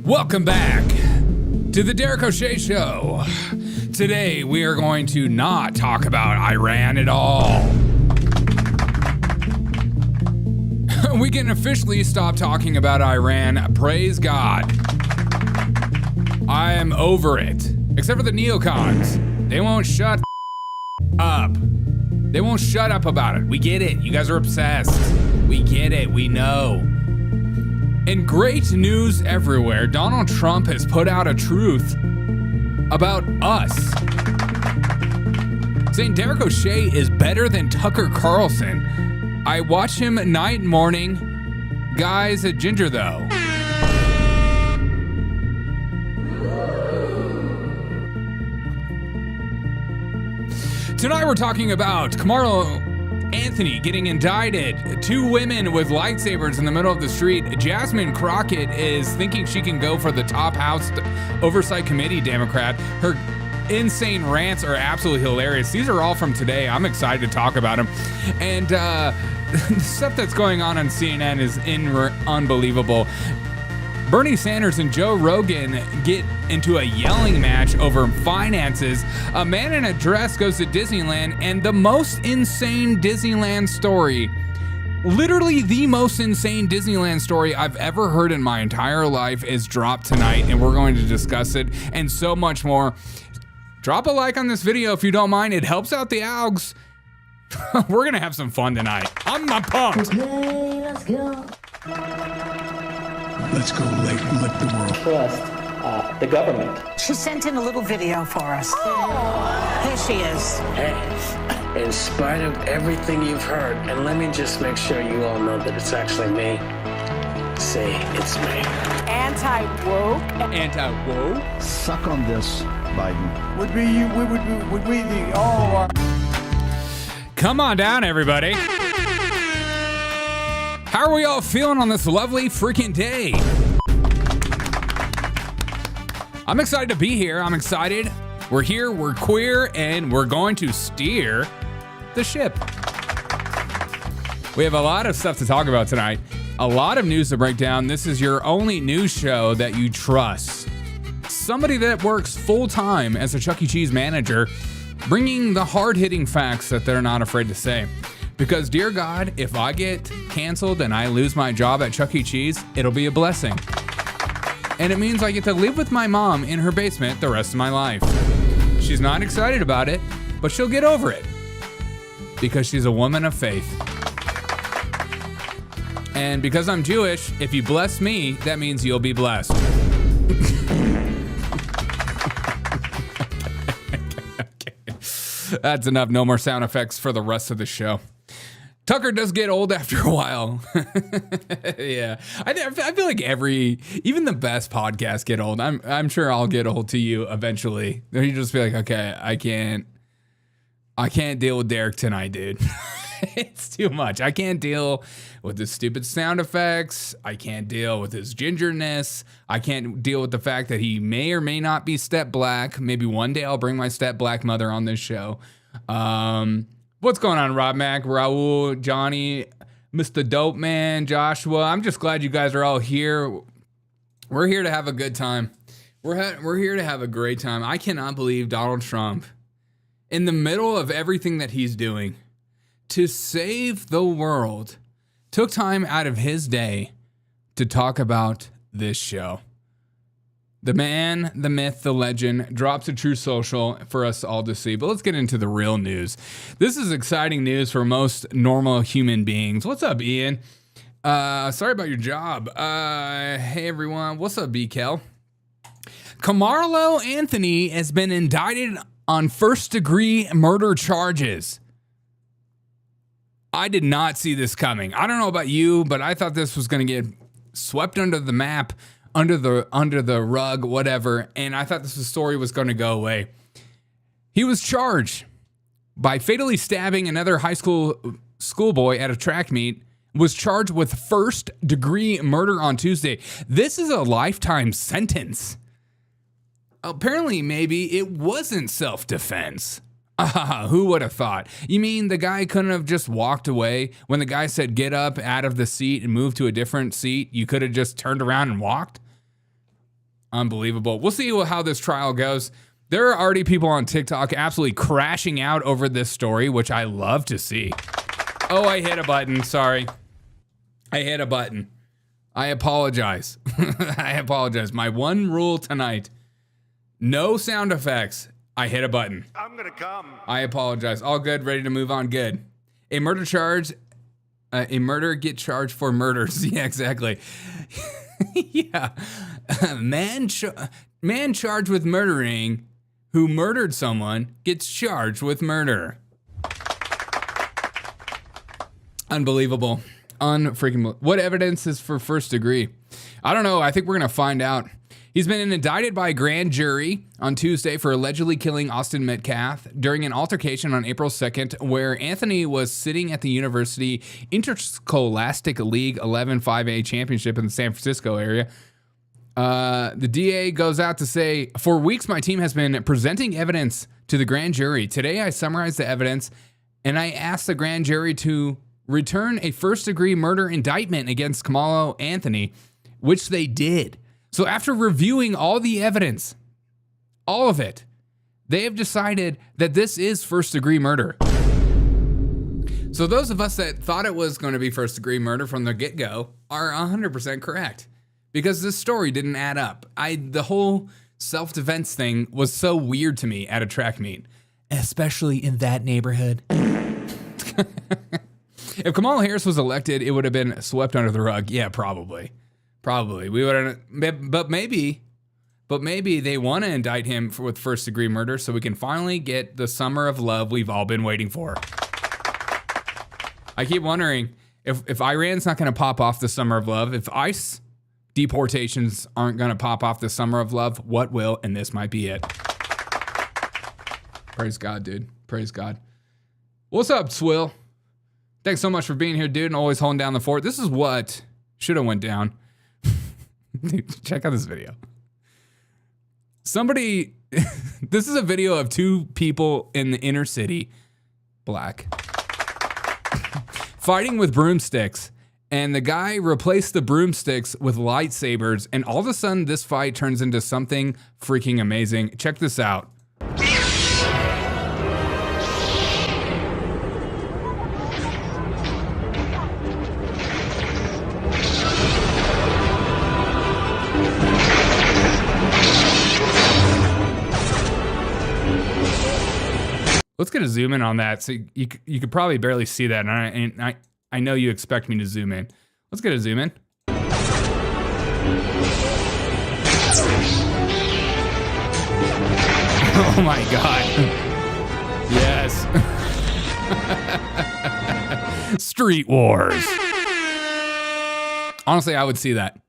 Welcome back to the Derek O'Shea Show. Today we are going to not talk about Iran at all. We can officially stop talking about Iran. Praise God. I am over it. Except for the neocons. They won't shut up. They won't shut up about it. We get it. You guys are obsessed. We get it. We know. In great news everywhere, Donald Trump has put out a truth about us, saying Derek O'Shea is better than Tucker Carlson. I watch him night and morning. Guy's a ginger though. Tonight we're talking about Karmelo Anthony getting indicted. 2 women with lightsabers in the middle of the street. Jasmine Crockett is thinking she can go for the top House Oversight Committee Democrat. Her insane rants are absolutely hilarious. These are all from today. I'm excited to talk about them. And the stuff that's going on CNN is unbelievable. Bernie Sanders and Joe Rogan get into a yelling match over finances. A man in a dress goes to Disneyland, and the most insane Disneyland story, literally the most insane Disneyland story I've ever heard in my entire life, is dropped tonight, and we're going to discuss it and so much more. Drop a like on this video if you don't mind. It helps out the algs. We're going to have some fun tonight. I'm pumped. Okay, let's go. Let's go lick the world. Trust the government. She sent in a little video for us. Oh. Here she is. Hey, in spite of everything you've heard, and let me just make sure you all know that it's actually me. Say it's me. Anti-woke. Anti-woke? Suck on this, Biden. Would we the all our... Come on down, everybody. How are we all feeling on this lovely freaking day? I'm excited to be here. I'm excited. We're here, we're queer, and we're going to steer the ship. We have a lot of stuff to talk about tonight. A lot of news to break down. This is your only news show that you trust. Somebody that works full-time as a Chuck E. Cheese manager, bringing the hard-hitting facts that they're not afraid to say. Because, dear God, if I get canceled and I lose my job at Chuck E. Cheese, it'll be a blessing. And it means I get to live with my mom in her basement the rest of my life. She's not excited about it, but she'll get over it. Because she's a woman of faith. And because I'm Jewish, if you bless me, that means you'll be blessed. Okay. That's enough. No more sound effects for the rest of the show. Tucker does get old after a while. Yeah. I feel like even the best podcasts get old. I'm sure I'll get old to you eventually. You just be like, okay, I can't deal with Derek tonight, dude. It's too much. I can't deal with his stupid sound effects. I can't deal with his gingerness. I can't deal with the fact that he may or may not be step black. Maybe one day I'll bring my step black mother on this show. What's going on, Rob Mac, Raul, Johnny, Mr. Dope Man, Joshua? I'm just glad you guys are all here. We're here to have a good time. We're here to have a great time. I cannot believe Donald Trump, in the middle of everything that he's doing, to save the world, took time out of his day to talk about this show. The man, the myth, the legend drops a True Social for us all to see. But let's get into the real news. This is exciting news for most normal human beings. What's up, Ian? Sorry about your job. Hey, everyone. What's up, BKel? Karmelo Anthony has been indicted on first-degree murder charges. I did not see this coming. I don't know about you, but I thought this was going to get swept under the map, under the rug, whatever, and I thought this story was going to go away. He was charged by fatally stabbing another high schoolboy at a track meet, was charged with first-degree murder on Tuesday. This is a lifetime sentence. Apparently, maybe it wasn't self-defense. Who would have thought? You mean the guy couldn't have just walked away? When the guy said, get up out of the seat and move to a different seat, you could have just turned around and walked? Unbelievable. We'll see how this trial goes. There are already people on TikTok absolutely crashing out over this story, which I love to see. Oh, I hit a button. Sorry. I hit a button. I apologize. I apologize. My one rule tonight, no sound effects. I hit a button. I'm gonna come. I apologize. All good. Ready to move on. Good. A murder get charged for murders. Yeah, exactly. Yeah. Man charged with murdering who murdered someone gets charged with murder. Unbelievable. Unfreaking. What evidence is for first degree? I don't know. I think we're going to find out. He's been indicted by a grand jury on Tuesday for allegedly killing Austin Metcalf during an altercation on April 2nd, where Anthony was sitting at the University Interscholastic League 11-5A championship in the San Francisco area. The DA goes out to say, for weeks, my team has been presenting evidence to the grand jury. Today, I summarized the evidence and I asked the grand jury to return a first-degree murder indictment against Karmelo Anthony, which they did. So after reviewing all the evidence, all of it, they have decided that this is first-degree murder. So those of us that thought it was going to be first-degree murder from the get-go are 100% correct, because this story didn't add up. The whole self-defense thing was so weird to me at a track meet, especially in that neighborhood. If Kamala Harris was elected, it would have been swept under the rug. Yeah, probably. We would have, but maybe they want to indict him with first degree murder so we can finally get the summer of love we've all been waiting for. I keep wondering if Iran's not going to pop off the summer of love, if ICE deportations aren't going to pop off the summer of love, what will? And this might be it. Praise God, dude. Praise God. What's up, Swill? Thanks so much for being here, dude, and always holding down the fort. This is what should have went down. Dude, check out this video. Somebody, this is a video of two people in the inner city, black, fighting with broomsticks. And the guy replaced the broomsticks with lightsabers. And all of a sudden, this fight turns into something freaking amazing. Check this out. Let's get a zoom in on that. So you could probably barely see that. And I know you expect me to zoom in. Let's get a zoom in. Oh my God. Yes. Street Wars. Honestly, I would see that.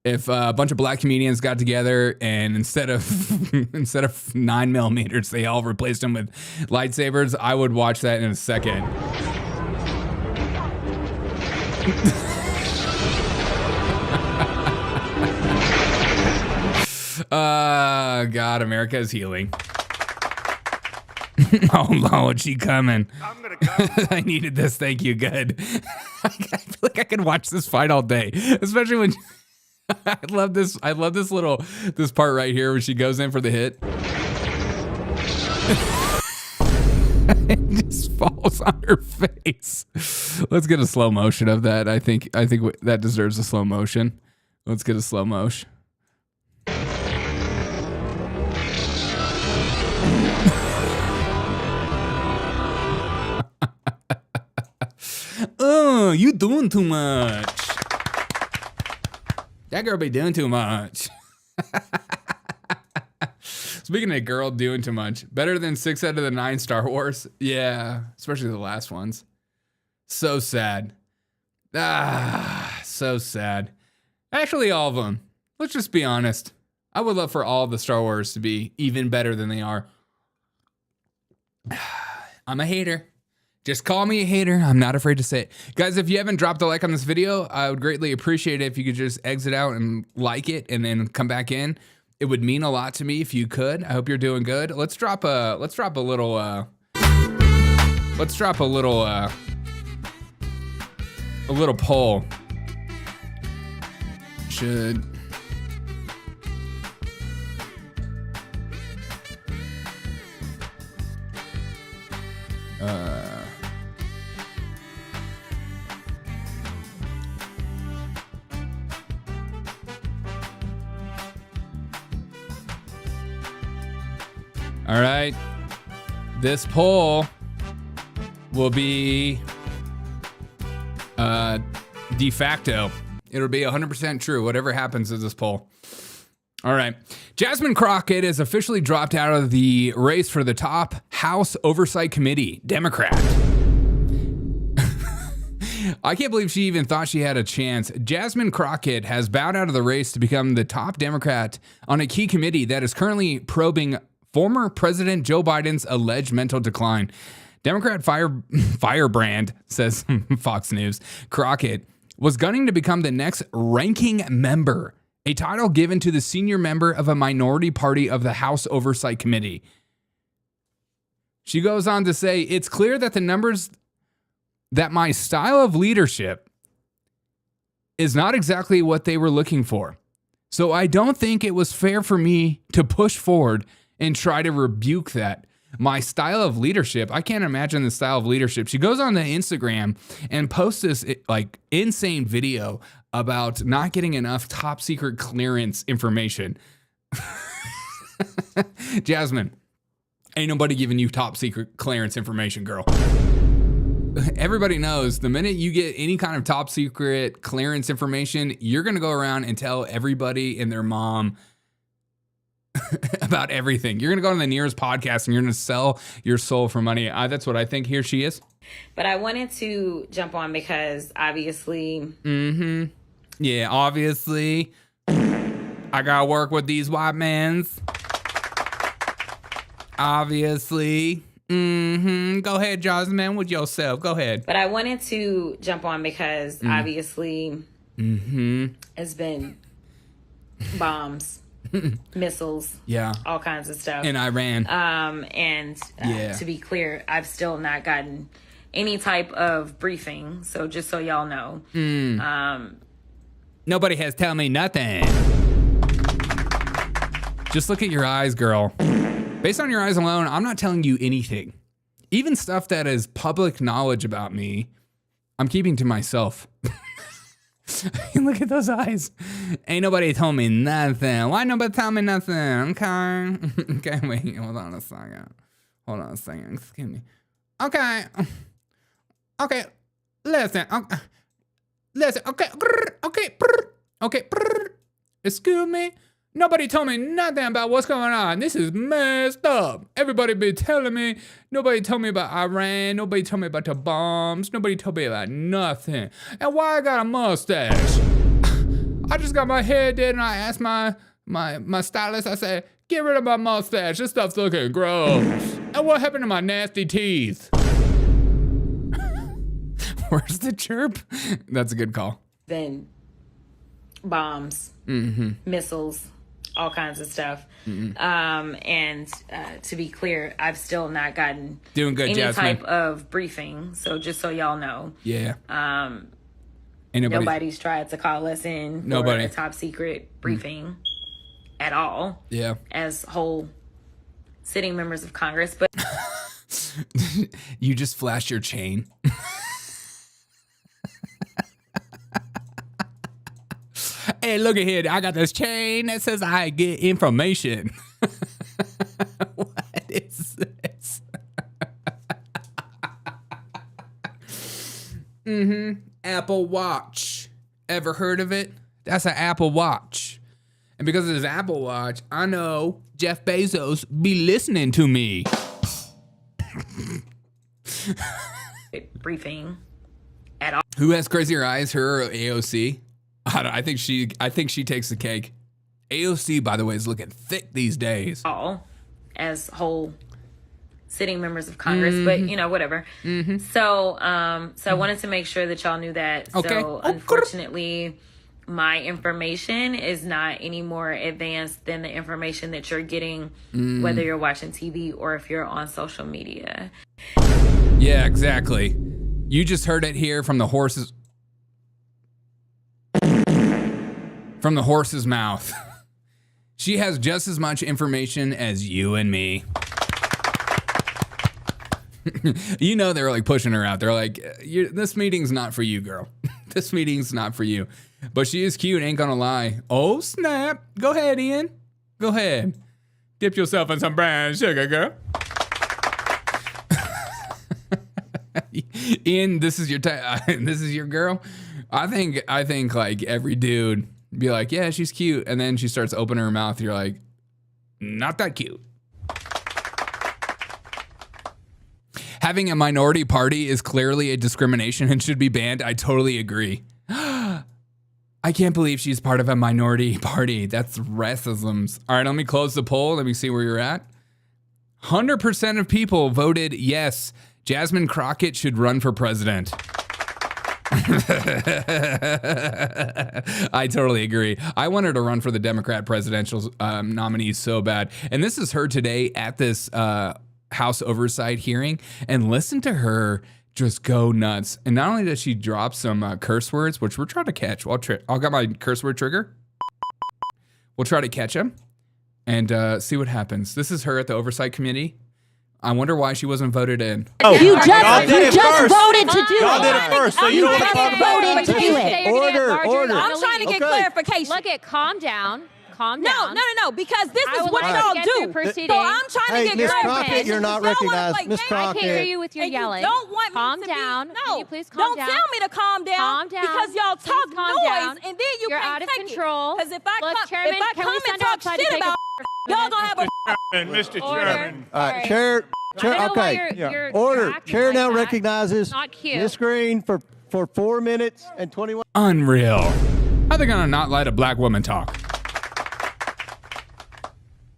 If a bunch of black comedians got together and instead of 9mm, they all replaced them with lightsabers, I would watch that in a second. God, America is healing. Oh Lord, she coming. I'm gonna come. I needed this. Thank you. Good. I feel like I could watch this fight all day, especially when. I love this part right here where she goes in for the hit. It just falls on her face. Let's get a slow motion of that. I think that deserves a slow motion. Let's get a slow motion. Oh, you doing too much. That girl be doing too much. Speaking of girl doing too much, better than 6 out of the 9 Star Wars. Yeah, especially the last ones. So sad. So sad. Actually, all of them. Let's just be honest. I would love for all of the Star Wars to be even better than they are. I'm a hater. Just call me a hater. I'm not afraid to say it. Guys, if you haven't dropped a like on this video, I would greatly appreciate it if you could just exit out and like it and then come back in. It would mean a lot to me if you could. I hope you're doing good. Let's drop a little poll. All right. This poll will be de facto. It'll be 100% true, whatever happens to this poll. All right. Jasmine Crockett is officially dropped out of the race for the top House Oversight Committee, Democrat. I can't believe she even thought she had a chance. Jasmine Crockett has bowed out of the race to become the top Democrat on a key committee that is currently probing former President Joe Biden's alleged mental decline. Democrat firebrand, says Fox News, Crockett was gunning to become the next ranking member, a title given to the senior member of a minority party of the House Oversight Committee. She goes on to say, it's clear that the numbers that my style of leadership is not exactly what they were looking for. So I don't think it was fair for me to push forward and try to rebuke that. My style of leadership, I can't imagine the style of leadership. She goes on to Instagram and posts this like insane video about not getting enough top secret clearance information. Jasmine, ain't nobody giving you top secret clearance information, girl. Everybody knows the minute you get any kind of top secret clearance information, you're going to go around and tell everybody and their mom about everything. You're going to go on the nearest podcast and you're going to sell your soul for money. That's what I think. Here she is. But I wanted to jump on because obviously. Yeah, obviously. I got to work with these white mans. Obviously. Go ahead, Jasmine, with yourself. Go ahead. But I wanted to jump on because obviously. It's been bombs. Missiles, yeah, all kinds of stuff in Iran. To be clear, I've still not gotten any type of briefing. So just so y'all know, nobody has told me nothing. Just look at your eyes, girl. Based on your eyes alone, I'm not telling you anything. Even stuff that is public knowledge about me, I'm keeping to myself. Look at those eyes. Ain't nobody told me nothing. Why nobody tell me nothing? Okay. Okay, wait. Hold on a second. Excuse me. Okay. Okay. Listen. Okay. Listen. Okay. Okay. Okay. Excuse me. Nobody told me nothing about what's going on. This is messed up. Everybody be telling me. Nobody told me about Iran. Nobody told me about the bombs. Nobody told me about nothing. And why I got a mustache? I just got my hair did and I asked my stylist, I said, get rid of my mustache. This stuff's looking gross. And what happened to my nasty teeth? Where's the chirp? That's a good call. Then bombs, missiles, all kinds of stuff. To be clear, I've still not gotten doing good, any Jasmine. type of briefing. So just so y'all know, nobody's tried to call us in for a top secret briefing at all. Yeah, as whole sitting members of Congress, but you just flashed your chain. Hey, look at here. I got this chain that says I get information. What is this? Apple Watch. Ever heard of it? That's an Apple Watch. And because of this Apple Watch, I know Jeff Bezos be listening to me. Briefing at all. Who has crazier eyes, her or AOC? I think she takes the cake. AOC, by the way, is looking thick these days. All as whole sitting members of Congress, but whatever. So I wanted to make sure that y'all knew that. Okay. So unfortunately, my information is not any more advanced than the information that you're getting, whether you're watching TV or if you're on social media. Yeah, exactly. You just heard it here from the horse's mouth. She has just as much information as you and me. You know, they were like pushing her out. They're like, this meeting's not for you, girl. This meeting's not for you. But she is cute, ain't gonna lie. Oh, snap. Go ahead, Ian. Go ahead. Dip yourself in some brown sugar, girl. Ian, this is your this is your girl. I think like every dude be like, yeah, she's cute, and then she starts opening her mouth. You're like, not that cute. Having a minority party is clearly a discrimination and should be banned. I totally agree. I can't believe she's part of a minority party. That's racism. All right, let me close the poll. Let me see where you're at. 100% of people voted yes. Jasmine Crockett should run for president. I totally agree. I wanted to run for the Democrat presidential nominee so bad. And this is her today at this House Oversight hearing. And listen to her just go nuts. And not only does she drop some curse words, which we're trying to catch. I'll got my curse word trigger. We'll try to catch them and see what happens. This is her at the Oversight Committee. I wonder why she wasn't voted in. Oh, you just voted to do it. Y'all did it first, so you don't want to talk about voted to do it. Order. I'm trying to get clarification. Look at, calm down. Calm down. No, because this is what y'all do. So I'm trying to get clarification. Crockett, you're not recognized. Miss Crockett. I can't hear you with your yelling. Don't want calm me down. To be, Can you please calm down? Don't tell me to calm down. Calm down. Because y'all talk noise, and then You're can't out of take control. Because if I Chairman, come and talk shit about y'all gonna have a Mr. Chairman. All right, Chair, okay. Order. Chair now recognizes Ms. Green for 4 minutes and 21. Unreal. How they gonna not let a black woman talk?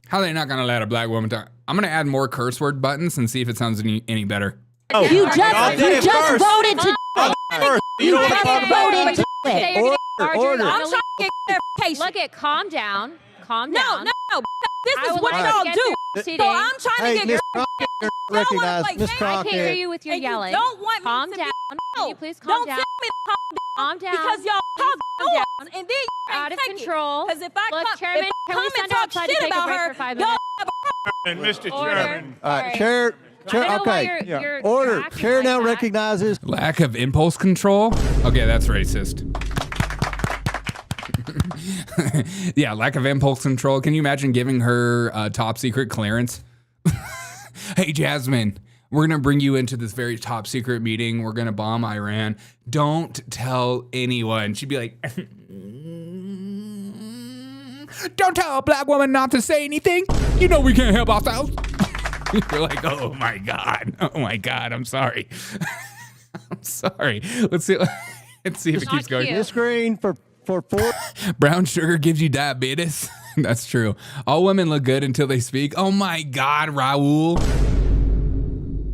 How they not gonna let a black woman talk? I'm gonna add more curse word buttons and see if it sounds any better. Oh, You just voted to You don't want to talk about voted to it. Order. I'm trying to get clarification. Look at calm down. Calm down. No. This is what y'all do. So I'm trying to Miss get Crockett, you're recognized. Miss I can't hear Crockett. you with your and yelling. You don't want calm me down. To be, Can you please calm down? Don't tell me to calm down. Calm down. Because y'all talk noise, and then you You're out of control. Because if I Look, Chairman, can we come send and talk outside to shit take a about break her, for 5 y'all minutes? Mr. Chairman. All right, Chair. I don't know why Okay. you're Order. acting Chair like now that. recognizes. Lack of impulse control? Okay, that's racist. Yeah, lack of impulse control. Can you imagine giving her top secret clearance? Hey, Jasmine, we're going to bring you into this very top secret meeting. We're going to bomb Iran. Don't tell anyone. She'd be like, don't tell a black woman not to say anything. You know we can't help ourselves. You're like, oh my God. I'm sorry. I'm sorry. Let's see if it keeps going. cute. Miss Green for 4. Brown sugar gives you diabetes. That's true. All women look good until they speak. Oh my God, Raul.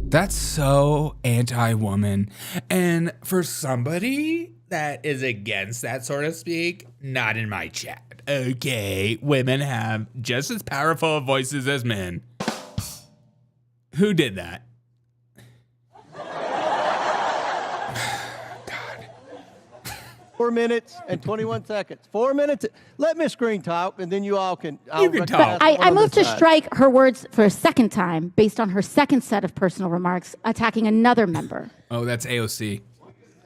That's so anti-woman. And for somebody that is against that sort of speak, not in my chat. Okay, women have just as powerful voices as men. Who did that? 4 minutes and 21 seconds. 4 minutes. Let Miss Green talk, and then you all can. You can talk. I moved to strike her words for a second time based on her second set of personal remarks attacking another member. Oh, that's AOC.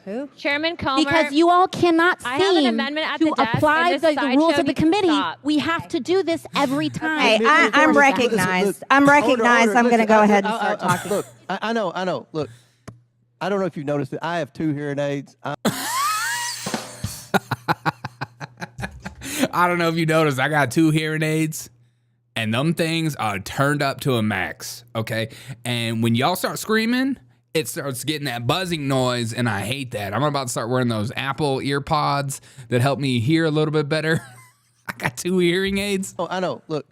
Who? Chairman Comer. Because you all cannot I have an seem amendment at to the desk, apply and this the rules sideshow of the needs to committee. stop. We have to do this every time. Hey, I'm recognized. I'm recognized. I'm going to go aheed and start talking. Look, I know. Look, I don't know if you've noticed it. I have 2 hearing aids. I don't know if you noticed, I got 2 hearing aids, and them things are turned up to a max, okay? And when y'all start screaming, it starts getting that buzzing noise, and I hate that. I'm about to start wearing those Apple ear pods that help me hear a little bit better. I got 2 hearing aids. Oh, I know. Look,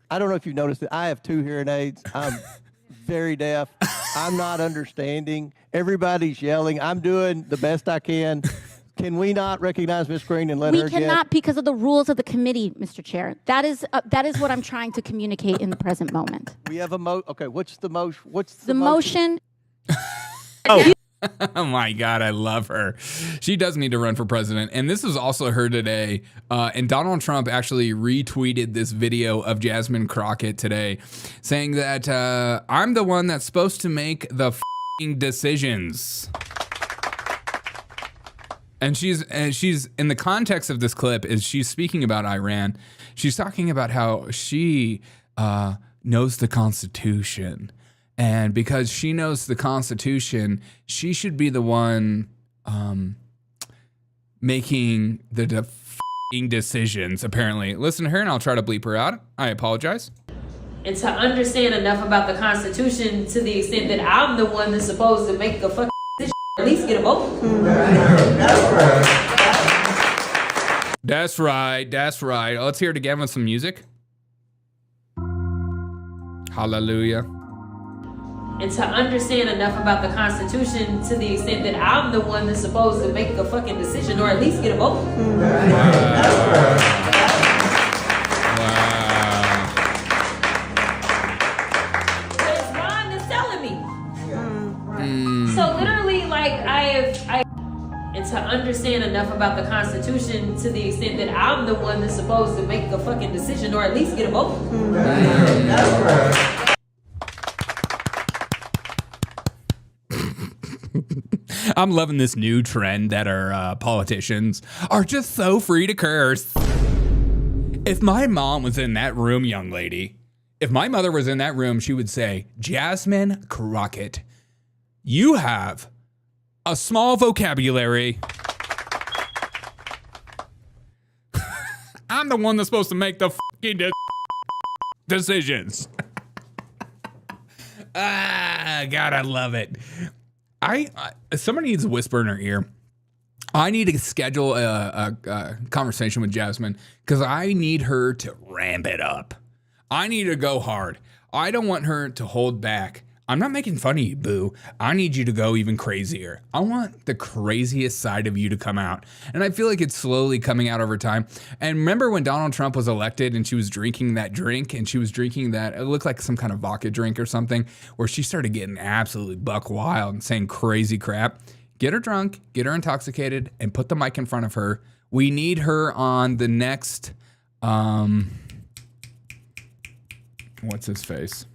I don't know if you've noticed it. I have 2 hearing aids. I'm very deaf. I'm not understanding. Everybody's yelling. I'm doing the best I can. Can we not recognize Ms. Green and let her We get? cannot because of the rules of the committee, Mr. Chair. That is what I'm trying to communicate in the present moment. We have a Okay, what's the motion? What's The motion. Oh my God, I love her. She does need to run for president. And this was also her today. And Donald Trump actually retweeted this video of Jasmine Crockett today saying that I'm the one that's supposed to make the f***ing decisions. And she's in the context of this clip is she's speaking about Iran. She's talking about how she knows the Constitution. And because she knows the Constitution, she should be the one making the f***ing decisions, apparently. Listen to her, and I'll try to bleep her out. I apologize. And to understand enough about the Constitution to the extent that I'm the one that's supposed to make a fucking decision, or at least get a vote. That's right. That's right. Let's hear it again with some music. Hallelujah. And to understand enough about the Constitution to the extent that I'm the one that's supposed to make a fucking decision or at least get a vote. Wow. But it's Ron that's telling me. So literally, like, and to understand enough about the Constitution to the extent that I'm the one that's supposed to make a fucking decision or at least get a vote. I'm loving this new trend that our politicians are just so free to curse. If my mom was in that room, young lady, if my mother was in that room, she would say, Jasmine Crockett, you have a small vocabulary. I'm the one that's supposed to make the fucking decisions. God, I love it. Somebody needs to whisper in her ear. I need to schedule a conversation with Jasmine because I need her to ramp it up. I need to go hard. I don't want her to hold back. I'm not making fun of you, boo. I need you to go even crazier. I want the craziest side of you to come out. And I feel like it's slowly coming out over time. And remember when Donald Trump was elected and she was drinking that drink and she was drinking that, it looked like some kind of vodka drink or something, where she started getting absolutely buck wild and saying crazy crap. Get her drunk, get her intoxicated, and put the mic in front of her. We need her on the next, what's his face?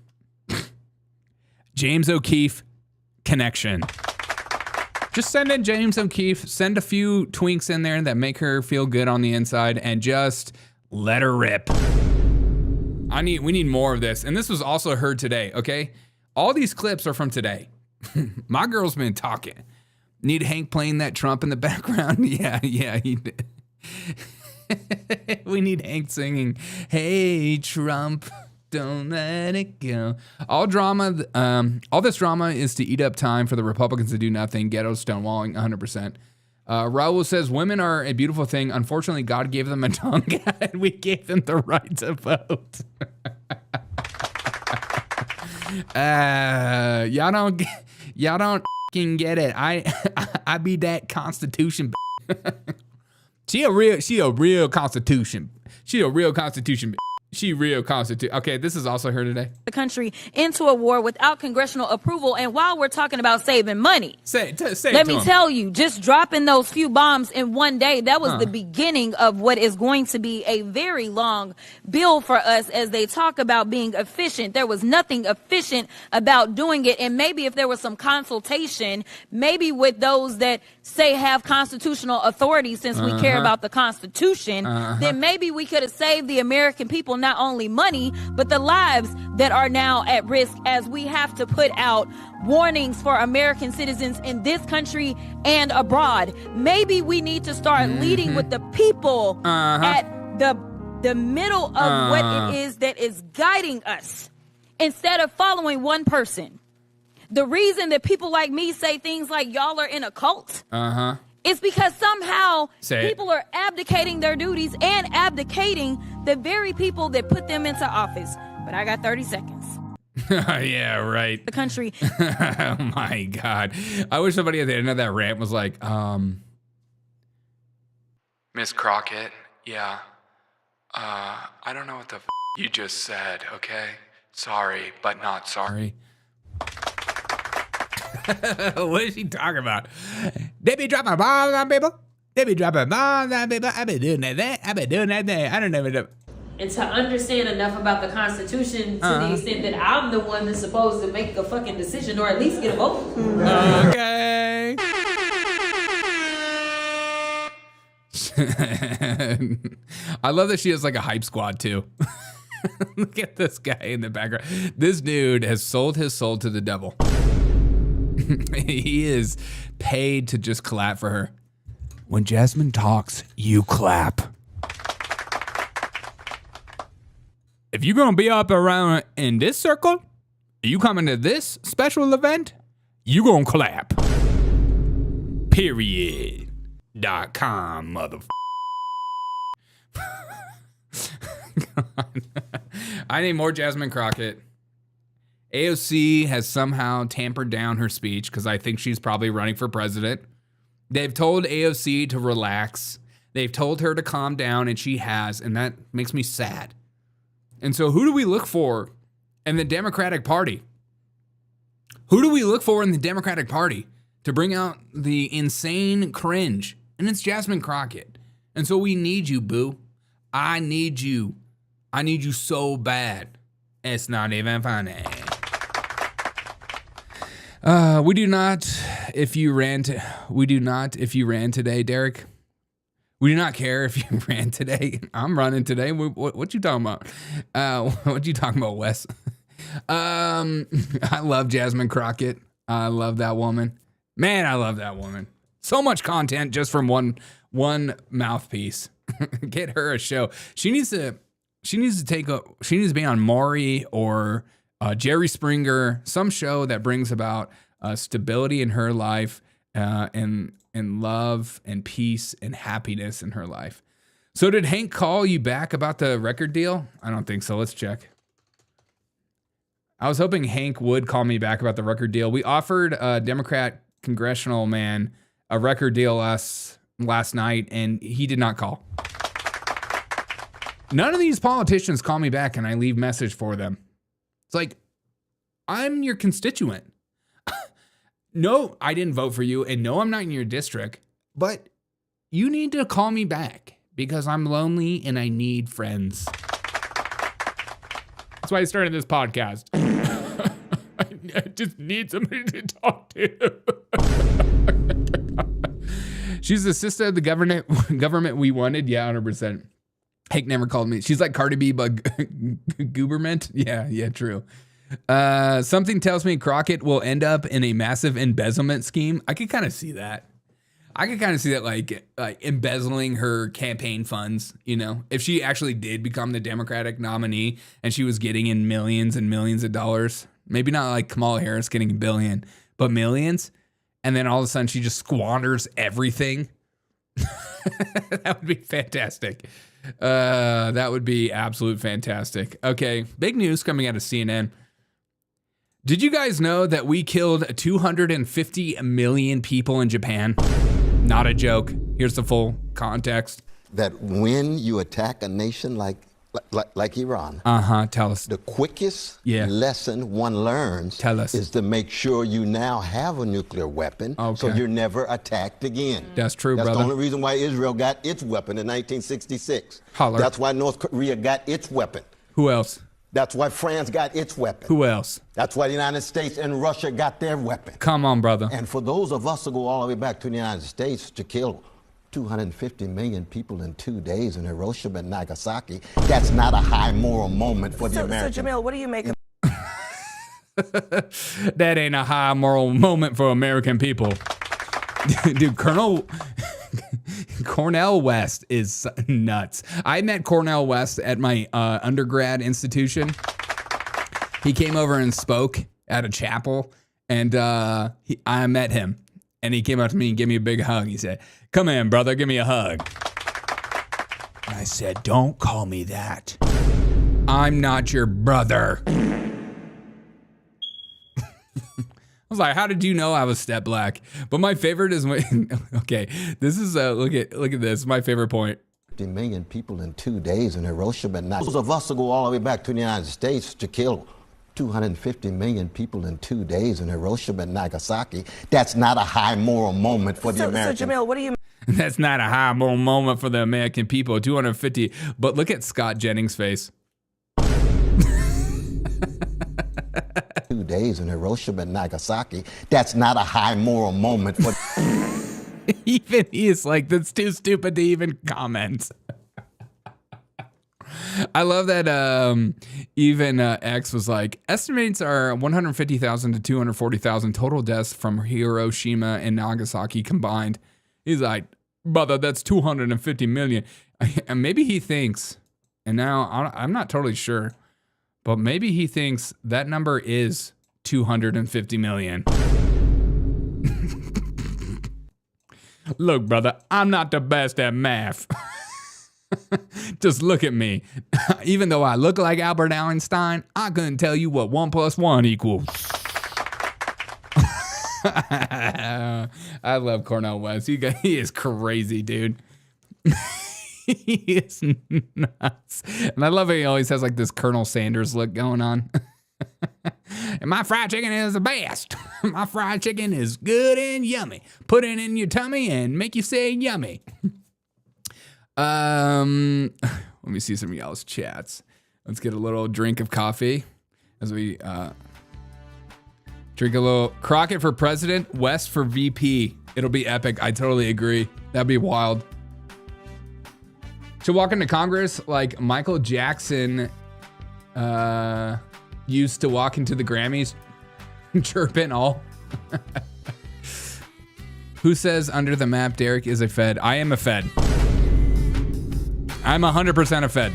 James O'Keefe connection. Just send in James O'Keefe, send a few twinks in there that make her feel good on the inside, and just let her rip. We need more of this. And this was also heard today, okay? All these clips are from today. My girl's been talking. Need Hank playing that Trump in the background? Yeah, he did. We need Hank singing, hey, Trump. Don't let it go. All this drama is to eat up time for the Republicans to do nothing. Ghetto stonewalling 100%. Raul says women are a beautiful thing. Unfortunately, God gave them a tongue and we gave them the right to vote. Y'all don't f***ing get it. I be that Constitution. She a real Constitution. She a real Constitution. She real constitute. Okay, this is also her today. The country into a war without congressional approval. And while we're talking about saving money, let me tell you, just dropping those few bombs in one day, that was the beginning of what is going to be a very long bill for us as they talk about being efficient. There was nothing efficient about doing it. And maybe if there was some consultation, maybe with those that say have constitutional authority, since we care about the Constitution, then maybe we could have saved the American people not only money, but the lives that are now at risk as we have to put out warnings for American citizens in this country and abroad. Maybe we need to start leading with the people at the middle of what it is that is guiding us instead of following one person. The reason that people like me say things like y'all are in a cult it's because somehow people are abdicating their duties and abdicating the very people that put them into office. But I got 30 seconds. Yeah, right. The country. Oh my God. I wish somebody at the end of that rant was like, Miss Crockett, yeah. I don't know what the you just said, okay? Sorry, but not sorry. What is she talking about? They be dropping bombs on people. They be dropping bombs on people. I've been doing that. I've been doing that thing. I don't know. And to understand enough about the Constitution to the extent that I'm the one that's supposed to make a fucking decision or at least get a vote. Okay. I love that she has like a hype squad too. Look at this guy in the background. This dude has sold his soul to the devil. He is paid to just clap for her. When Jasmine talks, you clap. If you're gonna be up around in this circle, you coming to this special event, you gonna clap. Period.com, motherfucker. I need more Jasmine Crockett. AOC has somehow tampered down her speech because I think she's probably running for president. They've told AOC to relax. They've told her to calm down, and she has, and that makes me sad. And so who do we look for in the Democratic Party? Who do we look for in the Democratic Party to bring out the insane cringe? And it's Jasmine Crockett. And so we need you, boo. I need you. I need you so bad. It's not even funny. We do not if you ran today, Derek. We do not care if you ran today. I'm running today. What you talking about? What you talking about, Wes? I love Jasmine Crockett. I love that woman. Man, I love that woman. So much content just from one mouthpiece. Get her a show. She needs to be on Maury or Jerry Springer, some show that brings about stability in her life and love and peace and happiness in her life. So did Hank call you back about the record deal? I don't think so. Let's check. I was hoping Hank would call me back about the record deal. We offered a Democrat congressional man a record deal last night, and he did not call. None of these politicians call me back and I leave message for them. It's like, I'm your constituent. No, I didn't vote for you, and no, I'm not in your district, but you need to call me back because I'm lonely and I need friends. That's why I started this podcast. I just need somebody to talk to. She's the sister of the government we wanted. Yeah, 100%. Hank never called me. She's like Cardi B, but Gooberment. Yeah, true. Something tells me Crockett will end up in a massive embezzlement scheme. I could kind of see that. Like embezzling her campaign funds, you know, if she actually did become the Democratic nominee and she was getting in millions and millions of dollars, maybe not like Kamala Harris getting $1 billion, but millions. And then all of a sudden she just squanders everything. That would be fantastic. That would be absolute fantastic. Okay. Big news coming out of CNN. Did you guys know that we killed 250 million people in Japan? Not a joke. Here's the full context. That when you attack a nation like Iran, tell us. The quickest lesson one learns is to make sure you now have a nuclear weapon, so you're never attacked again. That's true, brother. That's the only reason why Israel got its weapon in 1966. Holler. That's why North Korea got its weapon. Who else? That's why France got its weapon. Who else? That's why the United States and Russia got their weapon. Come on, brother. And for those of us who go all the way back to the United States to kill 250 million people in 2 days in Hiroshima and Nagasaki, that's not a high moral moment for the Americans. So Jamil, what do you make of that? Ain't a high moral moment for American people. Dude, Cornel West is nuts. I met Cornel West at my undergrad institution. He came over and spoke at a chapel, and I met him. And he came up to me and gave me a big hug. He said, "Come in, brother, give me a hug." And I said, "Don't call me that. I'm not your brother." I was like, how did you know I was step black? But my favorite is when, okay, this is, look at this, my favorite point. 50 million people in 2 days in Hiroshima and Nagasaki. Those of us who go all the way back to the United States to kill 250 million people in 2 days in Hiroshima and Nagasaki. That's not a high moral moment for the American. So, Jamil, what do you That's not a high moral moment for the American people. 250. But look at Scott Jennings' face. 2 days in Hiroshima and Nagasaki. That's not a high moral moment for. Even he is like, that's too stupid to even comment. I love that even X was like, estimates are 150,000 to 240,000 total deaths from Hiroshima and Nagasaki combined. He's like, brother, that's 250 million. And maybe he thinks, and now I'm not totally sure, but maybe he thinks that number is 250 million. Look, brother, I'm not the best at math. Just look at me. Even though I look like Albert Einstein, I couldn't tell you what 1 + 1 equals. I love Cornel West. He is crazy, dude. He is nuts. And I love how he always has like this Colonel Sanders look going on. And my fried chicken is the best. My fried chicken is good and yummy. Put it in your tummy and make you say yummy. Let me see some of y'all's chats. Let's get a little drink of coffee as we drink a little. Crockett for president, West for VP. It'll be epic. I totally agree. That'd be wild. Should walk into Congress like Michael Jackson used to walk into the Grammys, chirping all. Who says under the map Derek is a Fed? I am a Fed. I'm 100% a Fed.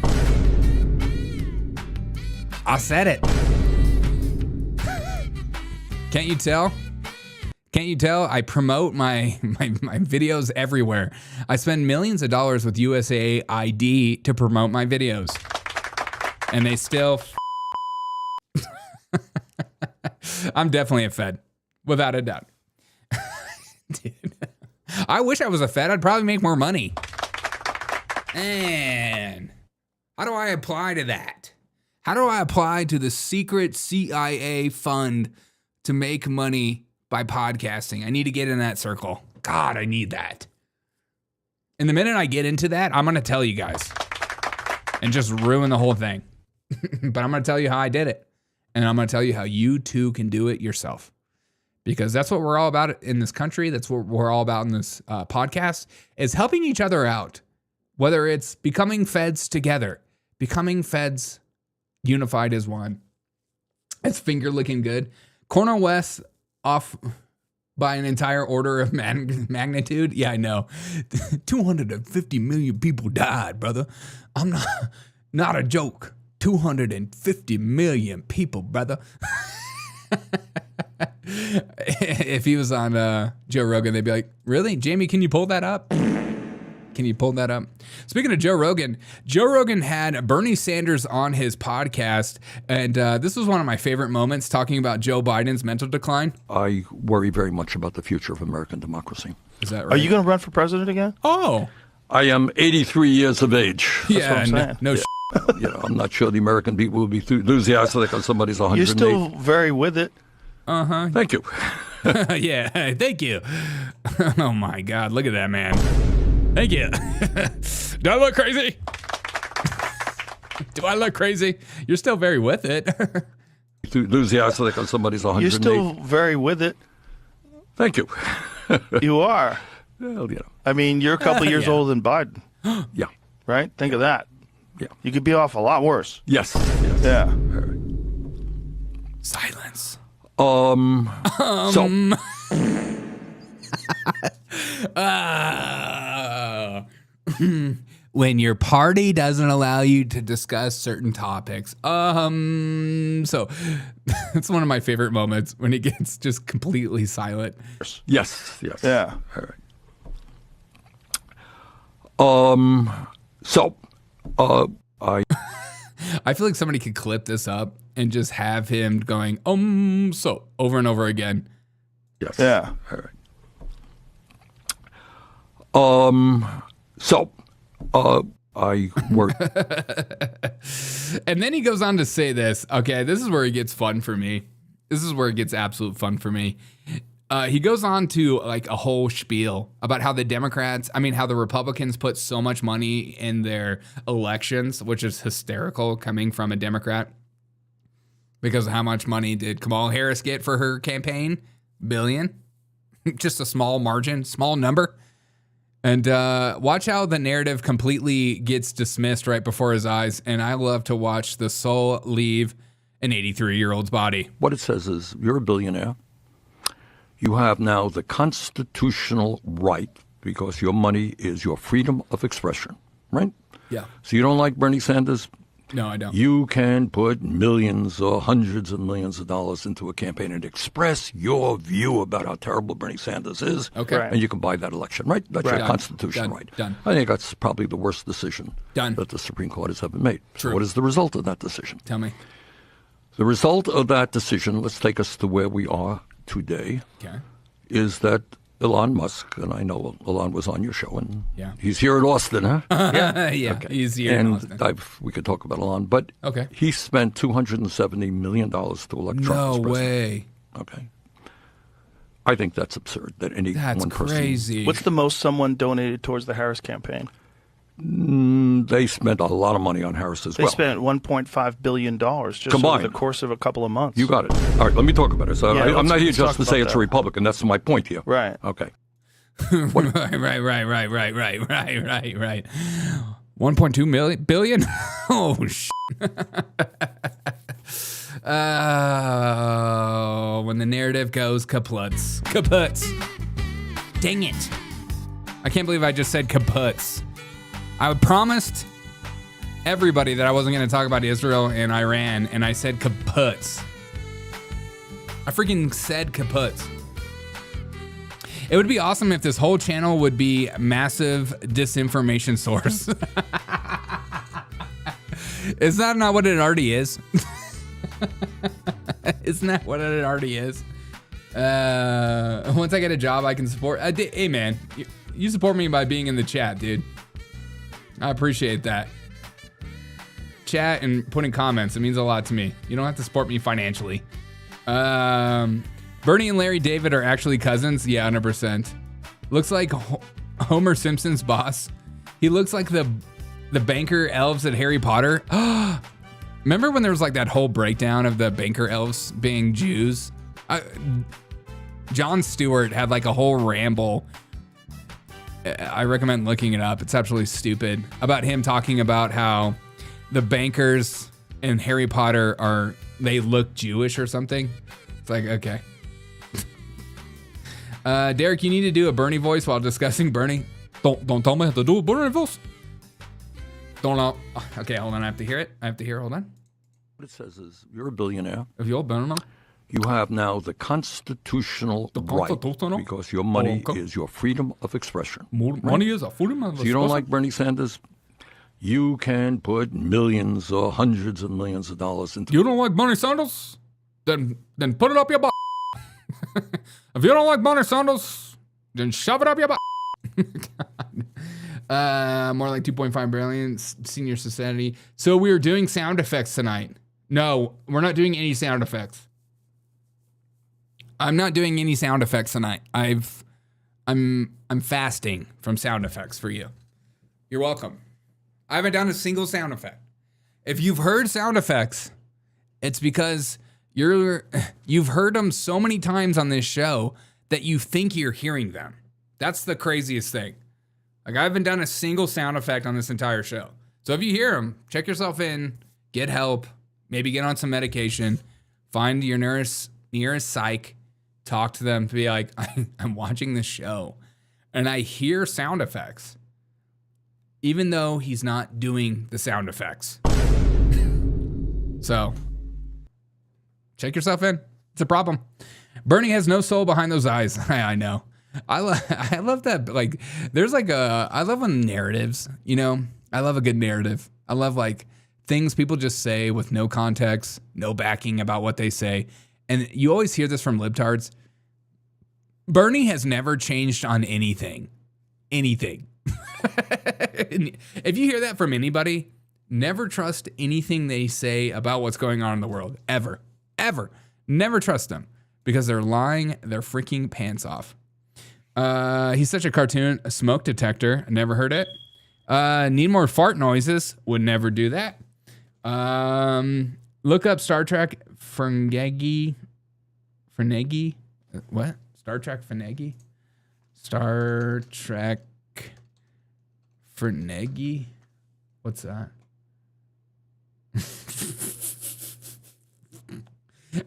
I said it. Can't you tell? Can't you tell? I promote my videos everywhere. I spend millions of dollars with USAID to promote my videos. And they still I'm definitely a Fed, without a doubt. Dude, I wish I was a Fed. I'd probably make more money. And how do I apply to that? How do I apply to the secret CIA fund to make money by podcasting? I need to get in that circle. God, I need that. And the minute I get into that, I'm going to tell you guys and just ruin the whole thing. But I'm going to tell you how I did it. And I'm going to tell you how you too can do it yourself. Because that's what we're all about in this country. That's what we're all about in this podcast, is helping each other out. Whether it's becoming Feds together, becoming Feds unified as one. It's finger looking good. Cornel West off by an entire order of magnitude. Yeah, I know. 250 million people died, brother. I'm not a joke. 250 million people, brother. If he was on Joe Rogan, they'd be like, really? Jamie, can you pull that up? Can you pull that up? Speaking of Joe Rogan had Bernie Sanders on his podcast, and this was one of my favorite moments, talking about Joe Biden's mental decline. I worry very much about the future of American democracy. Is that right? Are you going to run for president again? Oh. I am 83 years of age. That's what I'm saying. No. I'm not sure the American people will be enthusiastic on somebody's 108. You're still very with it. Uh-huh. Thank you. Yeah, thank you. Oh, my God. Look at that, man. Thank you. Do I look crazy? Do I look crazy? You're still very with it. Enthusiastic on somebody's 108. You're still very with it. Thank you. You are. Well, I mean, you're a couple years yeah. older than Biden. Yeah. Right? Think of that. Yeah. You could be off a lot worse. Yes. Yeah. Silence. When your party doesn't allow you to discuss certain topics. So it's one of my favorite moments when he gets just completely silent. Yes. Yeah. All right. I feel like somebody could clip this up and just have him going, so over and over again. Yes. Yeah. All right. I work. And then he goes on to say this. Okay, this is where it gets fun for me. This is where it gets absolute fun for me. He goes on to like a whole spiel about how how the Republicans put so much money in their elections, which is hysterical coming from a Democrat. Because how much money did Kamala Harris get for her campaign? $1 billion. Just a small margin, small number. And watch how the narrative completely gets dismissed right before his eyes. And I love to watch the soul leave an 83-year-old's body. What it says is, you're a billionaire. You have now the constitutional right, because your money is your freedom of expression, right? Yeah. So you don't like Bernie Sanders? No, I don't. You can put millions or hundreds of millions of dollars into a campaign and express your view about how terrible Bernie Sanders is. Okay. Right. And you can buy that election, right? That's your constitutional right. Done. I think that's probably the worst decision that the Supreme Court has ever made. True. So what is the result of that decision? Tell me. The result of that decision, let's take us to where we are today, is that Elon Musk, and I know Elon was on your show, and he's here in Austin, huh? He's here in Austin. We could talk about Elon, but he spent $270 million to elect Trump as president. No way. Okay. I think that's absurd that one person... crazy. What's the most someone donated towards the Harris campaign? They spent a lot of money on Harris as well. They spent $1.5 billion just combined over the course of a couple of months. You got it. All right, let me talk about it. So I'm not here just to say it's a Republican. That's my point here. Right. Okay. right. 1.2 billion? Oh, shit. When the narrative goes kaputs. Kaputs. Dang it. I can't believe I just said kaputs. I promised everybody that I wasn't going to talk about Israel and Iran, and I said kaputs. I freaking said kaputs. It would be awesome if this whole channel would be massive disinformation source. Is that not what it already is? Isn't that what it already is? Once I get a job, I can support. Hey, man, you support me by being in the chat, dude. I appreciate that. Chat and putting comments, it means a lot to me. You don't have to support me financially. Bernie and Larry David are actually cousins. Yeah, 100%. Looks like Homer Simpson's boss. He looks like the banker elves at Harry Potter. Remember when there was like that whole breakdown of the banker elves being Jews? Jon Stewart had like a whole ramble. I recommend looking it up. It's absolutely stupid. About him talking about how the bankers in Harry Potter they look Jewish or something. It's like, okay. Derek, you need to do a Bernie voice while discussing Bernie. Don't tell me how to do a Bernie voice. Don't know. Okay, hold on. I have to hear it. Hold on. What it says is, you're a billionaire. If you're a billionaire. You have now the constitutional right, because your money is your freedom of expression. Money is a freedom of expression. So you don't like Bernie Sanders? You can put millions or hundreds of millions of dollars into... You don't like Bernie Sanders? Then put it up your butt. If you don't like Bernie Sanders, then shove it up your butt. More like 2.5 billion senior society. So we're doing sound effects tonight. No, we're not doing any sound effects. I'm not doing any sound effects tonight. I'm fasting from sound effects for you. You're welcome. I haven't done a single sound effect. If you've heard sound effects, it's because you've heard them so many times on this show that you think you're hearing them. That's the craziest thing. Like, I haven't done a single sound effect on this entire show. So if you hear them, check yourself in, get help, maybe get on some medication, find your nearest psych, talk to them to be like, I'm watching this show and I hear sound effects, even though he's not doing the sound effects. So check yourself in. It's a problem. Bernie has no soul behind those eyes. I know. I love that. Like, there's like I love when narratives, you know, I love a good narrative. I love like things people just say with no context, no backing about what they say. And you always hear this from libtards. Bernie has never changed on anything. Anything. If you hear that from anybody, never trust anything they say about what's going on in the world. Ever. Ever. Never trust them because they're lying their freaking pants off. He's such a cartoon. A smoke detector. Never heard it. Need more fart noises. Would never do that. Look up Star Trek Ferngegi. What? Star Trek Ferngegi? Star Trek Ferngegi? What's that?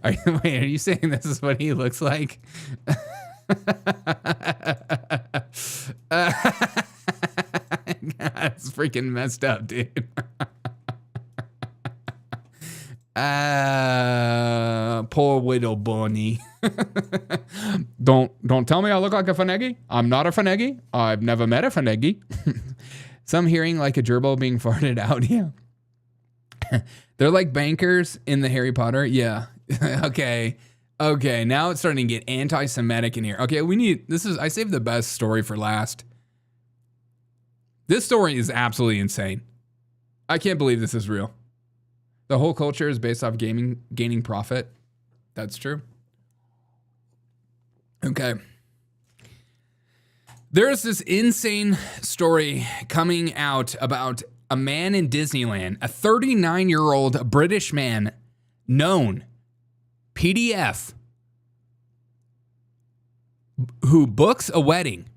Are you saying this is what he looks like? That's freaking messed up, dude. Poor widow Bonnie. Don't tell me I look like a Fanegi. I'm not a Fanegi. I've never met a Fanegi. Some hearing like a gerbil being farted out. Yeah. They're like bankers in the Harry Potter. Yeah. Okay. Now it's starting to get anti-Semitic in here. Okay, I saved the best story for last. This story is absolutely insane. I can't believe this is real. The whole culture is based off gaining profit. That's true. Okay. There's this insane story coming out about a man in Disneyland, a 39-year-old British man known PDF who books a wedding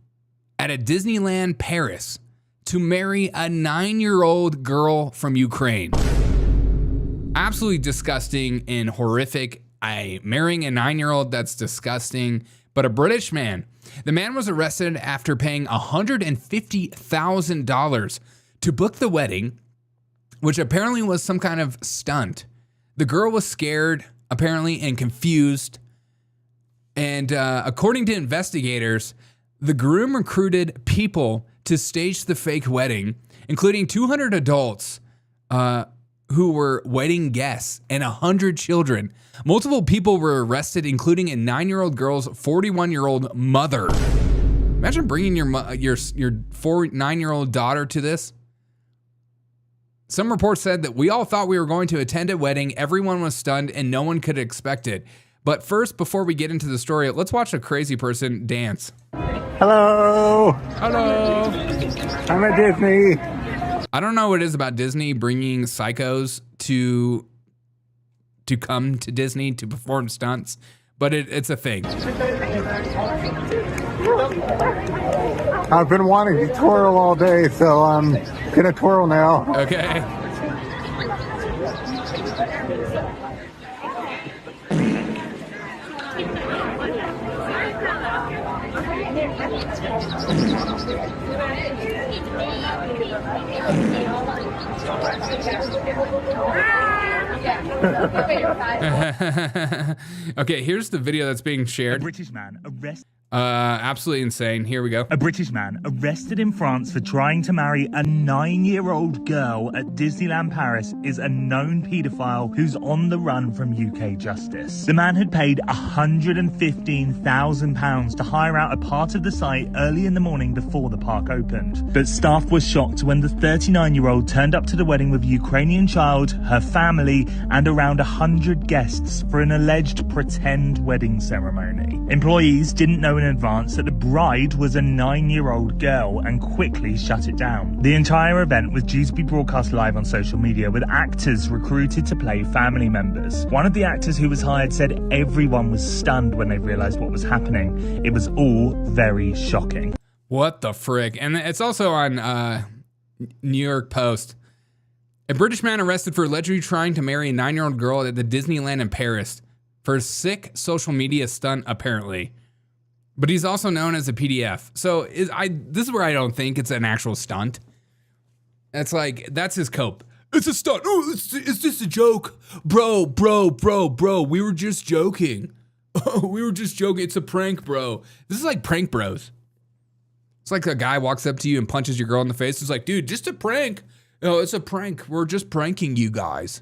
at a Disneyland Paris to marry a 9-year-old girl from Ukraine. Absolutely disgusting and horrific. Marrying a 9-year-old, that's disgusting. But a British man. The man was arrested after paying $150,000 to book the wedding, which apparently was some kind of stunt. The girl was scared, apparently, and confused. And according to investigators, the groom recruited people to stage the fake wedding, including 200 adults who were wedding guests and 100 children. Multiple people were arrested, including a 9-year-old girl's 41-year-old mother. Imagine bringing your 9-year-old daughter to this. Some reports said that we all thought we were going to attend a wedding. Everyone was stunned and no one could expect it. But first, before we get into the story, let's watch a crazy person dance. Hello. Hello. I'm at Disney. I don't know what it is about Disney bringing psychos to come to Disney to perform stunts, but it's a thing. I've been wanting to twirl all day, so I'm gonna twirl now. Okay. Okay, here's the video that's being shared. A British man arrested. Absolutely insane. Here we go. A British man arrested in France for trying to marry a 9-year-old girl at Disneyland Paris is a known paedophile who's on the run from UK justice. The man had paid £115,000 to hire out a part of the site early in the morning before the park opened. But staff were shocked when the 39-year-old turned up to the wedding with a Ukrainian child, her family, and around 100 guests for an alleged pretend wedding ceremony. Employees didn't know in advance that the bride was a 9-year-old girl and quickly shut it down. The entire event was due to be broadcast live on social media, with actors recruited to play family members. One of the actors who was hired said everyone was stunned when they realized what was happening. It was all very shocking. What the frick? And it's also on New York Post. A British man arrested for allegedly trying to marry a 9-year-old girl at the Disneyland in Paris for a sick social media stunt, apparently. But he's also known as a PDF. So this is where I don't think it's an actual stunt. That's his cope. It's a stunt. Oh, it's just a joke. Bro. We were just joking. Oh, we were just joking. It's a prank, bro. This is like prank bros. It's like a guy walks up to you and punches your girl in the face. It's like, dude, just a prank. No, it's a prank. We're just pranking you guys.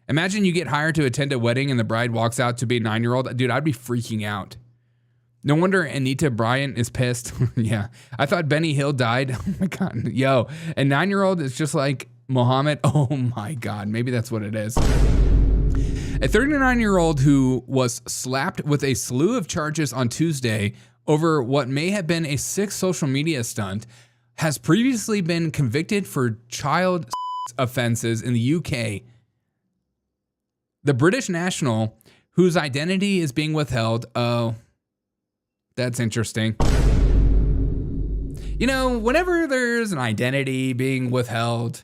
Imagine you get hired to attend a wedding and the bride walks out to be a 9-year-old. Dude, I'd be freaking out. No wonder Anita Bryant is pissed. Yeah. I thought Benny Hill died. Oh my God. Yo, a 9-year-old is just like Muhammad. Oh my God. Maybe that's what it is. A 39-year-old who was slapped with a slew of charges on Tuesday over what may have been a sick social media stunt has previously been convicted for child offenses in the UK. The British national, whose identity is being withheld. Oh, that's interesting. You know, whenever there's an identity being withheld,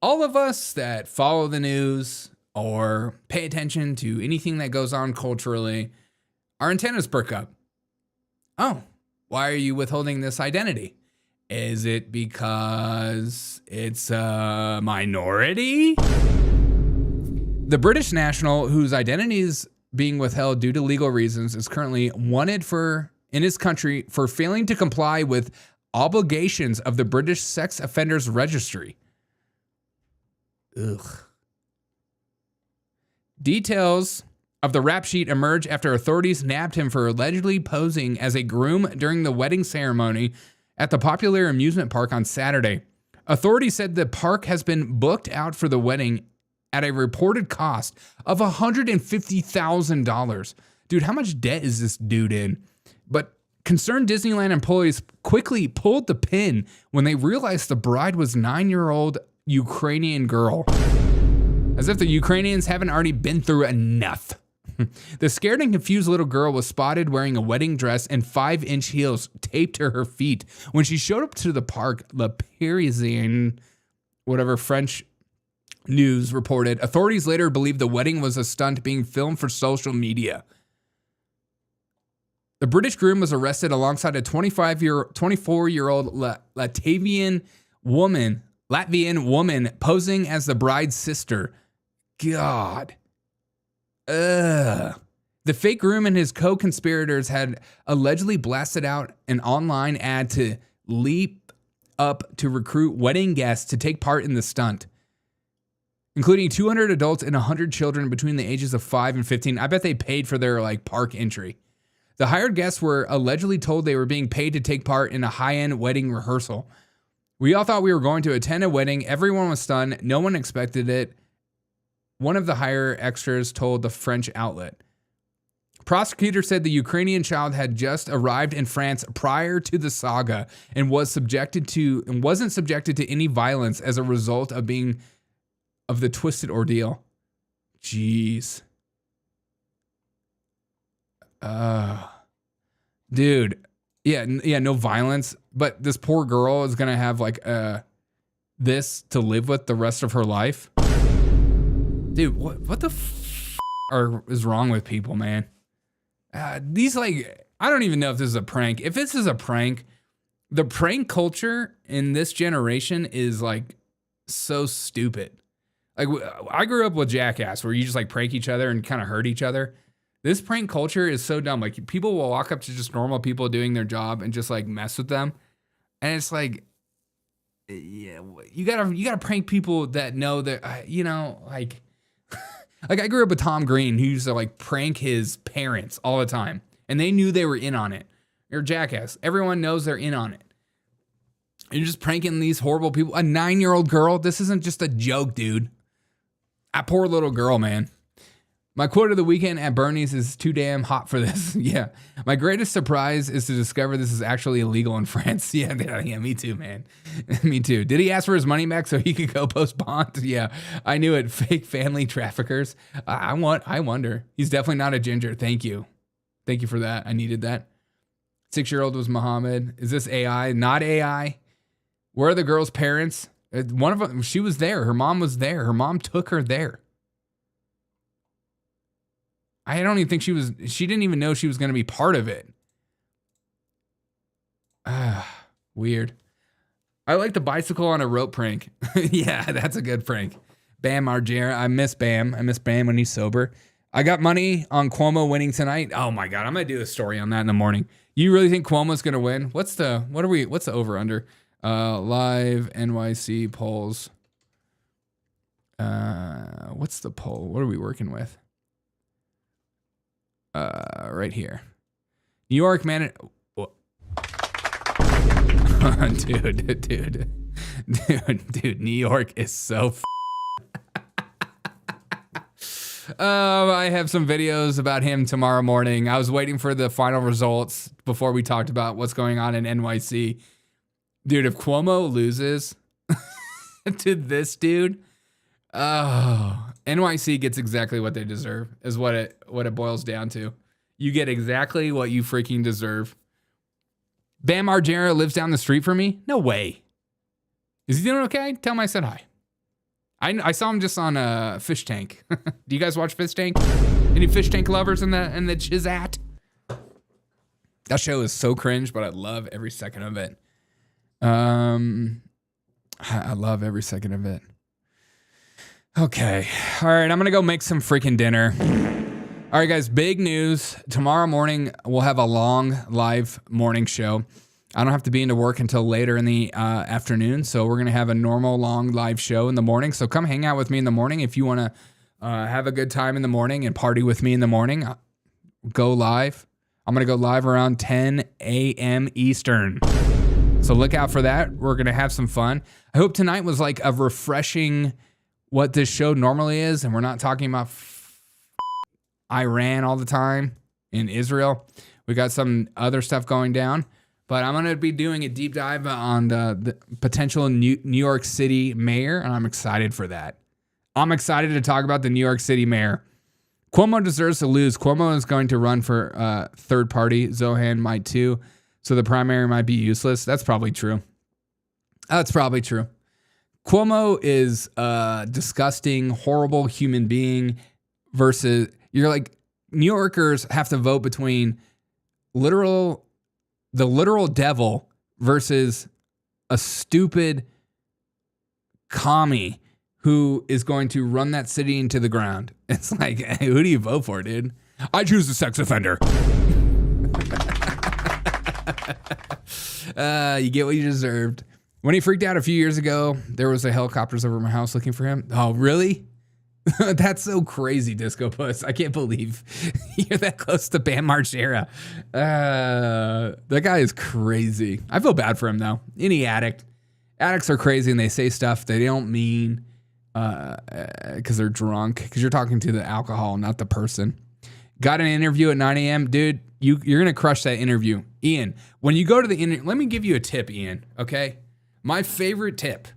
all of us that follow the news or pay attention to anything that goes on culturally, our antennas perk up. Oh, why are you withholding this identity? Is it because it's a minority? The British national, whose identity is being withheld due to legal reasons, is currently wanted in his country for failing to comply with obligations of the British Sex Offenders Registry. Ugh. Details of the rap sheet emerged after authorities nabbed him for allegedly posing as a groom during the wedding ceremony at the popular amusement park on Saturday. Authorities said the park has been booked out for the wedding at a reported cost of $150,000. Dude, how much debt is this dude in? But concerned Disneyland employees quickly pulled the pin when they realized the bride was 9-year-old Ukrainian girl. As if the Ukrainians haven't already been through enough. The scared and confused little girl was spotted wearing a wedding dress and 5-inch heels taped to her feet when she showed up to the park. Le Parisien, whatever French news reported. Authorities later believed the wedding was a stunt being filmed for social media. The British groom was arrested alongside a 24-year-old Latvian woman posing as the bride's sister. God. Ugh. The fake groom and his co-conspirators had allegedly blasted out an online ad to leap up to recruit wedding guests to take part in the stunt, including 200 adults and 100 children between the ages of 5 and 15. I bet they paid for their park entry. The hired guests were allegedly told they were being paid to take part in a high-end wedding rehearsal. We all thought we were going to attend a wedding. Everyone was stunned. No one expected it. One of the hire extras told the French outlet. Prosecutors said the Ukrainian child had just arrived in France prior to the saga and wasn't subjected to any violence as a result of the twisted ordeal. Jeez. Dude. Yeah, no violence, but this poor girl is gonna have this to live with the rest of her life. Dude, what the is wrong with people, man? I don't even know if this is a prank. If this is a prank, the prank culture in this generation is so stupid. I grew up with Jackass, where you just prank each other and kind of hurt each other. This prank culture is so dumb. People will walk up to just normal people doing their job and just mess with them. And it's yeah, you gotta prank people that know that, I grew up with Tom Green, who used to prank his parents all the time. And they knew they were in on it. You're a Jackass. Everyone knows they're in on it. You're just pranking these horrible people. A 9-year-old girl. This isn't just a joke, dude. That poor little girl, man. My quote of the weekend at Bernie's is too damn hot for this. Yeah. My greatest surprise is to discover this is actually illegal in France. Yeah, me too, man. Me too. Did he ask for his money back so he could go post bond? Yeah, I knew it. Fake family traffickers. I wonder. He's definitely not a ginger. Thank you. Thank you for that. I needed that. 6-year-old was Muhammad. Is this AI? Not AI. Where are the girl's parents? One of them, she was there. Her mom was there. Her mom took her there. I don't even think she didn't even know she was going to be part of it. Weird. I like the bicycle on a rope prank. Yeah, that's a good prank. Bam Margera. I miss Bam. I miss Bam when he's sober. I got money on Cuomo winning tonight. Oh my God. I'm going to do a story on that in the morning. You really think Cuomo's going to win? What's the over under? Live NYC polls. What's the poll? What are we working with? Right here. New York, man. Dude. New York is so I have some videos about him tomorrow morning. I was waiting for the final results before we talked about what's going on in NYC. Dude, if Cuomo loses to this dude, NYC gets exactly what they deserve, is what it boils down to. You get exactly what you freaking deserve. Bam Margera lives down the street from me? No way. Is he doing okay? Tell him I said hi. I saw him just on Fish Tank. Do you guys watch Fish Tank? Any Fish Tank lovers in the Chizat? That show is so cringe, but I love every second of it. I love every second of it. Okay. All right, I'm going to go make some freaking dinner. All right, guys, big news. Tomorrow morning, we'll have a long live morning show. I don't have to be into work until later in the afternoon, so we're going to have a normal long live show in the morning. So come hang out with me in the morning if you want to have a good time in the morning and party with me in the morning. Go live. I'm going to go live around 10 a.m. Eastern. So look out for that. We're going to have some fun. I hope tonight was like a refreshing what this show normally is, and we're not talking about Iran all the time in Israel. We got some other stuff going down, but I'm going to be doing a deep dive on the potential New York City mayor, and I'm excited for that. I'm excited to talk about the New York City mayor. Cuomo deserves to lose. Cuomo is going to run for third party. Zohan might too. So the primary might be useless. That's probably true. That's probably true. Cuomo is a disgusting, horrible human being versus... You're like, New Yorkers have to vote between the literal devil versus a stupid commie who is going to run that city into the ground. It's like, hey, who do you vote for, dude? I choose the sex offender. You get what you deserved. When he freaked out a few years ago, there was a helicopters over my house looking for him. Oh, really? That's so crazy, Disco Puss. I can't believe you're that close to Bam Margera. That guy is crazy. I feel bad for him, though. Any addict. Addicts are crazy and they say stuff they don't mean because they're drunk. Because you're talking to the alcohol, not the person. Got an interview at 9 a.m. Dude, you're going to crush that interview. Ian, when you go to the interview, let me give you a tip, Ian, okay? My favorite tip,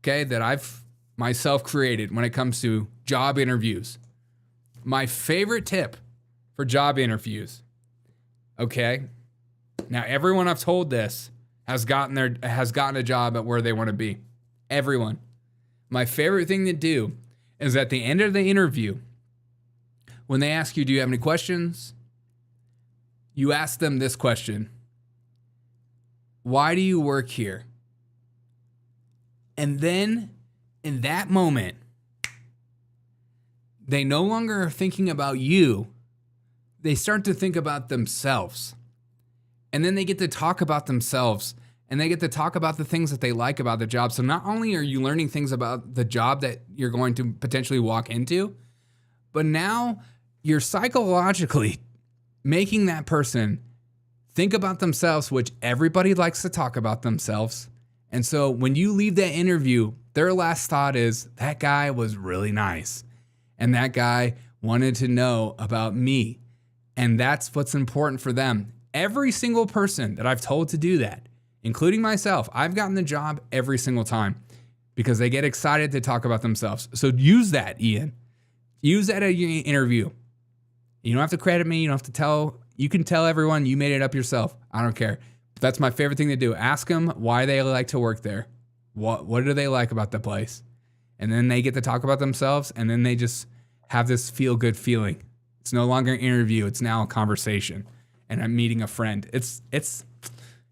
okay, that I've myself created when it comes to job interviews. My favorite tip for job interviews. Okay. Now everyone I've told this has gotten a job at where they want to be. Everyone. My favorite thing to do is at the end of the interview, when they ask you, do you have any questions? You ask them this question. Why do you work here? And then in that moment, they no longer are thinking about you. They start to think about themselves. And then they get to talk about themselves. And they get to talk about the things that they like about the job. So not only are you learning things about the job that you're going to potentially walk into, but now you're psychologically making that person think about themselves, which everybody likes to talk about themselves. And so when you leave that interview, their last thought is, that guy was really nice. And that guy wanted to know about me. And that's what's important for them. Every single person that I've told to do that, including myself, I've gotten the job every single time because they get excited to talk about themselves. So use that, Ian. Use that at your interview. You don't have to credit me. You don't have to tell. You can tell everyone you made it up yourself. I don't care. That's my favorite thing to do. Ask them why they like to work there. What do they like about the place? And then they get to talk about themselves, and then they just have this feel-good feeling. It's no longer an interview. It's now a conversation, and I'm meeting a friend. It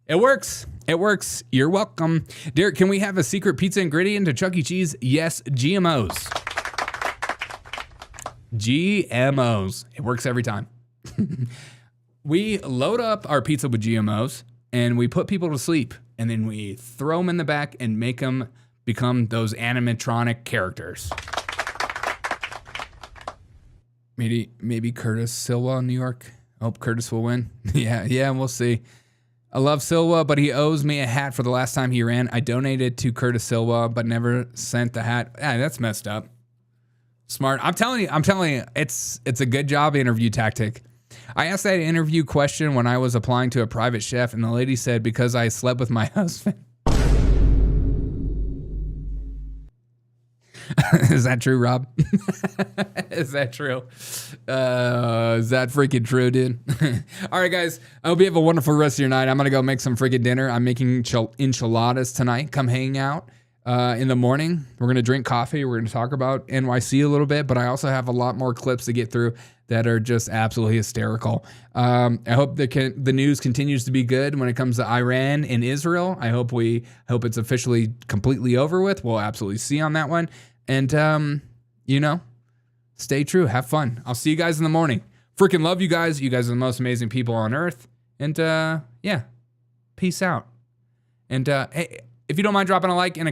works. It works. You're welcome. Derek, can we have a secret pizza ingredient to Chuck E. Cheese? Yes, GMOs. GMOs. It works every time. We load up our pizza with GMOs, and we put people to sleep, and then we throw them in the back and make them become those animatronic characters. Maybe Curtis Silva in New York. Hope Curtis will win. Yeah, we'll see. I love Silva, but he owes me a hat for the last time he ran. I donated to Curtis Silva, but never sent the hat. That's messed up. Smart. I'm telling you, it's a good job interview tactic. I asked that interview question when I was applying to a private chef, and the lady said, because I slept with my husband. Is that true, Rob? Is that true? Is that freaking true, dude? All right, guys. I hope you have a wonderful rest of your night. I'm going to go make some freaking dinner. I'm making enchiladas tonight. Come hang out in the morning. We're going to drink coffee. We're going to talk about NYC a little bit, but I also have a lot more clips to get through that are just absolutely hysterical. I hope the news continues to be good when it comes to Iran and Israel. I hope it's officially completely over with. We'll absolutely see on that one. And, stay true. Have fun. I'll see you guys in the morning. Freaking love you guys. You guys are the most amazing people on earth. And, peace out. And, hey, if you don't mind dropping a like and a